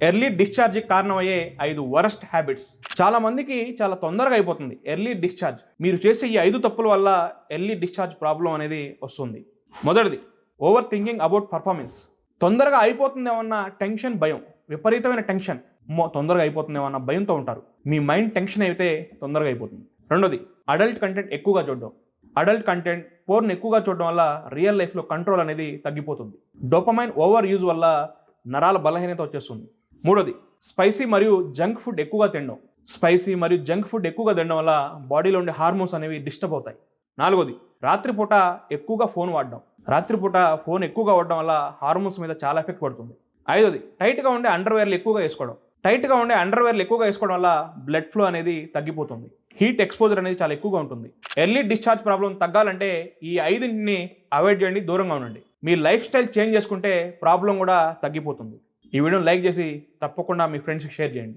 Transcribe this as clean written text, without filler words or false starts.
Early discharge కారణమయ్యే 5 worst habits. చాలా మందికి చాలా తొందరగా అయిపోతుంది ఎర్లీ డిశ్చార్జ్. మీరు చేసే ఈ 5 తప్పుల వల్ల ఎర్లీ డిశ్చార్జ్ ప్రాబ్లం అనేది వస్తుంది. మొదటిది, ఓవర్ థింకింగ్ అబౌట్ పర్ఫార్మెన్స్. తొందరగా అయిపోతుందేమన్న టెన్షన్, భయం, విపరీతమైన టెన్షన్. తొందరగా అయిపోతుందేమో అన్న భయంతో ఉంటారు. మీ మైండ్ టెన్షన్ అయితే తొందరగా అయిపోతుంది. రెండోది, అడల్ట్ కంటెంట్ ఎక్కువగా చూడడం. అడల్ట్ కంటెంట్, పోర్న్ ఎక్కువగా చూడడం వల్ల రియల్ లైఫ్లో కంట్రోల్ అనేది తగ్గిపోతుంది. డోపమైన్ ఓవర్ యూజ్ వల్ల నరాల బలహీనత వచ్చేస్తుంది. మూడోది, స్పైసీ మరియు జంక్ ఫుడ్ ఎక్కువగా తినడం. స్పైసీ మరియు జంక్ ఫుడ్ ఎక్కువగా తినడం వల్ల బాడీలో ఉండే హార్మోన్స్ అనేవి డిస్టర్బ్ అవుతాయి. నాలుగోది, రాత్రిపూట ఎక్కువగా ఫోన్ వాడడం. రాత్రిపూట ఫోన్ ఎక్కువగా వాడడం వల్ల హార్మోన్స్ మీద చాలా ఎఫెక్ట్ పడుతుంది. ఐదోది, టైట్గా ఉండే అండర్వేర్లు ఎక్కువగా వేసుకోవడం. టైట్గా ఉండే అండర్వేర్లు ఎక్కువగా వేసుకోవడం వల్ల బ్లడ్ ఫ్లో అనేది తగ్గిపోతుంది. హీట్ ఎక్స్పోజర్ అనేది చాలా ఎక్కువగా ఉంటుంది. ఎర్లీ డిశ్చార్జ్ ప్రాబ్లం తగ్గాలంటే ఈ 5ని అవాయిడ్ చేయండి, దూరంగా ఉండండి. మీ లైఫ్ స్టైల్ చేంజ్ చేసుకుంటే ప్రాబ్లం కూడా తగ్గిపోతుంది. ఈ వీడియోని లైక్ చేసి తప్పకుండా మీ ఫ్రెండ్స్కి షేర్ చేయండి.